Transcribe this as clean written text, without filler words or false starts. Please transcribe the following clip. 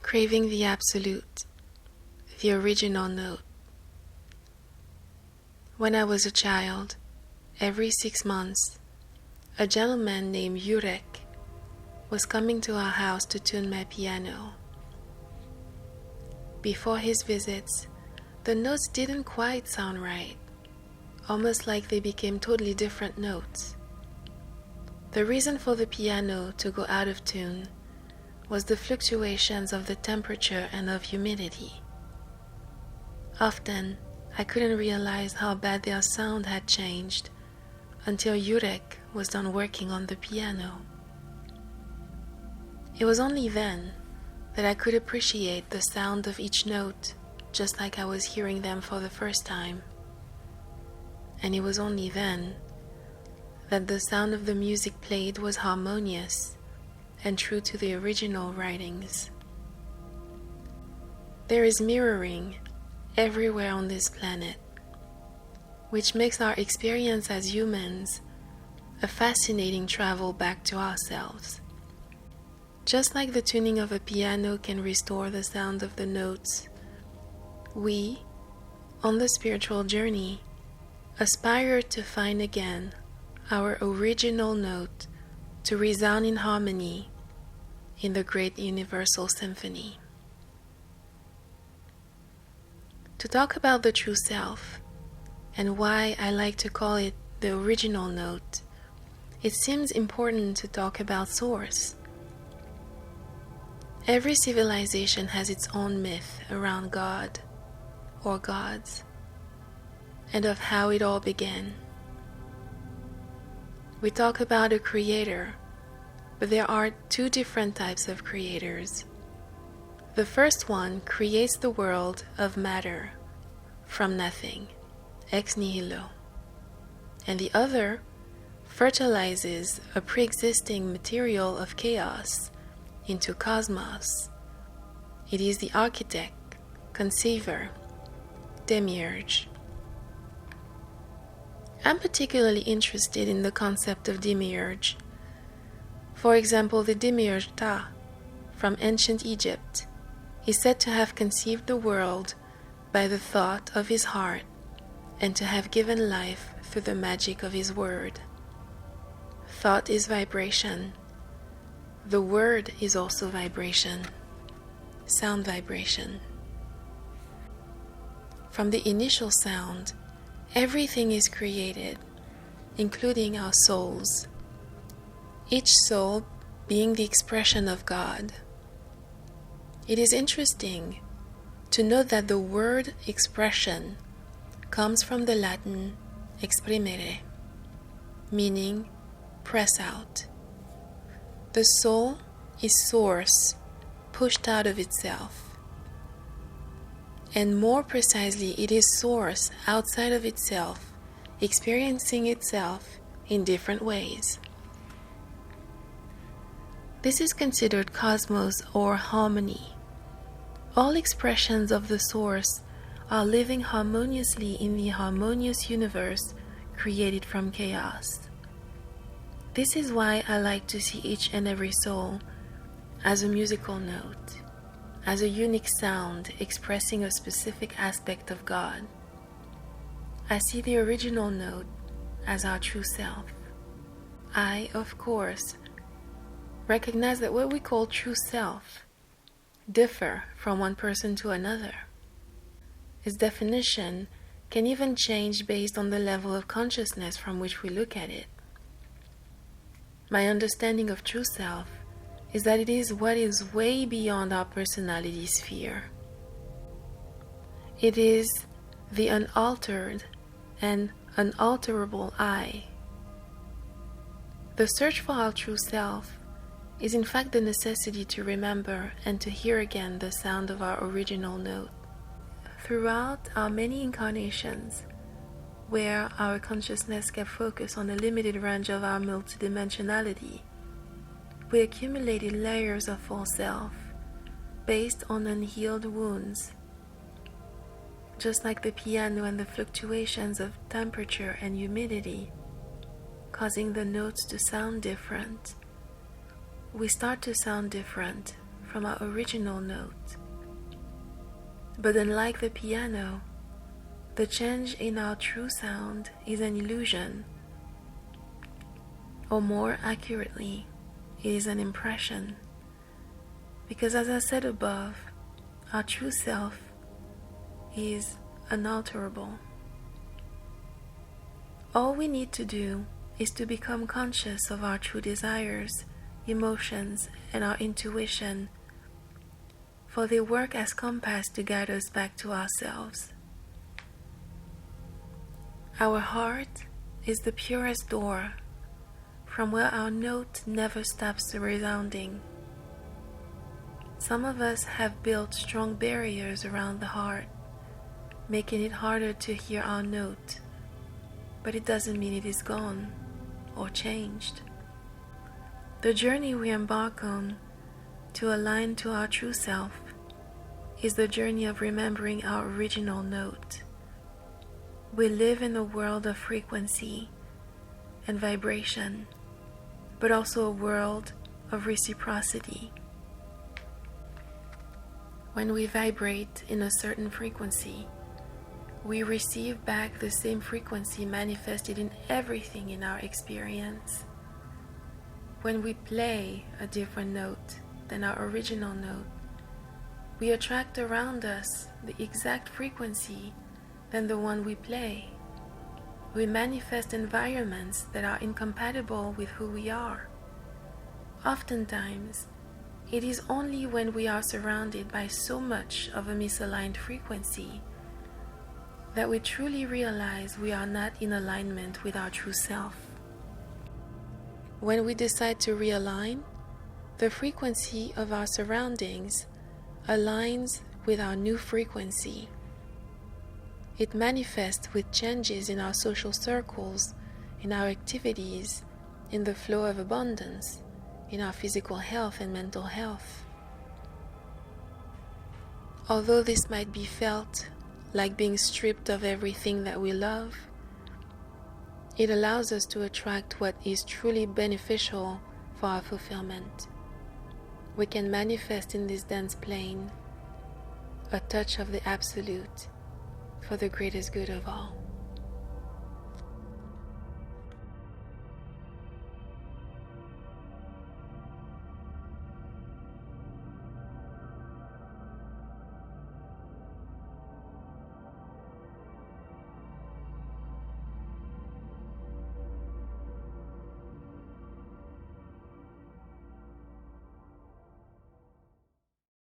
Craving the absolute, the original note. When I was a child, every 6 months, a gentleman named Jurek was coming to our house to tune my piano. Before his visits, the notes didn't quite sound right, almost like they became totally different notes. The reason for the piano to go out of tune was the fluctuations of the temperature and of humidity. Often, I couldn't realize how bad their sound had changed until Jurek was done working on the piano. It was only then that I could appreciate the sound of each note just like I was hearing them for the first time. And it was only then that the sound of the music played was harmonious and true to the original writings. There is mirroring everywhere on this planet, which makes our experience as humans a fascinating travel back to ourselves. Just like the tuning of a piano can restore the sound of the notes, we, on the spiritual journey, aspire to find again our original note to resound in harmony in the great universal symphony. To talk about the true self and why I like to call it the original note, it seems important to talk about source. Every civilization has its own myth around God or gods and of how it all began. We talk about a creator, but there are two different types of creators. The first one creates the world of matter from nothing, ex nihilo, and the other fertilizes a pre-existing material of chaos into cosmos. It is the architect, conceiver, demiurge. I'm particularly interested in the concept of demiurge. For example, the demiurge Ptah from ancient Egypt is said to have conceived the world by the thought of his heart and to have given life through the magic of his word. Thought is vibration. The word is also vibration, sound vibration. From the initial sound, everything is created, including our souls, each soul being the expression of God. It is interesting to note that the word expression comes from the Latin exprimere, meaning press out. The soul is source pushed out of itself. And more precisely, it is source outside of itself, experiencing itself in different ways. This is considered cosmos or harmony. All expressions of the source are living harmoniously in the harmonious universe created from chaos. This is why I like to see each and every soul as a musical note, as a unique sound expressing a specific aspect of God. I see the original note as our true self. I, of course, recognize that what we call true self differ from one person to another. Its definition can even change based on the level of consciousness from which we look at it. My understanding of true self is that it is what is way beyond our personality sphere. It is the unaltered and unalterable I. The search for our true self is in fact the necessity to remember and to hear again the sound of our original note. Throughout our many incarnations, where our consciousness kept focus on the limited range of our multidimensionality, we accumulated layers of false self based on unhealed wounds. Just like the piano and the fluctuations of temperature and humidity, causing the notes to sound different, we start to sound different from our original note. But unlike the piano, the change in our true sound is an illusion, or more accurately, it is an impression. Because as I said above, our true self is unalterable. All we need to do is to become conscious of our true desires, emotions, and our intuition, for they work as compass to guide us back to ourselves. Our heart is the purest door, from where our note never stops resounding. Some of us have built strong barriers around the heart, making it harder to hear our note, but it doesn't mean it is gone or changed. The journey we embark on to align to our true self is the journey of remembering our original note. We live in a world of frequency and vibration, but also a world of reciprocity. When we vibrate in a certain frequency, we receive back the same frequency manifested in everything in our experience. When we play a different note than our original note, we attract around us the exact frequency than the one we play. We manifest environments that are incompatible with who we are. Oftentimes, it is only when we are surrounded by so much of a misaligned frequency that we truly realize we are not in alignment with our true self. When we decide to realign, the frequency of our surroundings aligns with our new frequency. It manifests with changes in our social circles, in our activities, in the flow of abundance, in our physical health and mental health. Although this might be felt like being stripped of everything that we love, it allows us to attract what is truly beneficial for our fulfillment. We can manifest in this dance plane a touch of the absolute for the greatest good of all.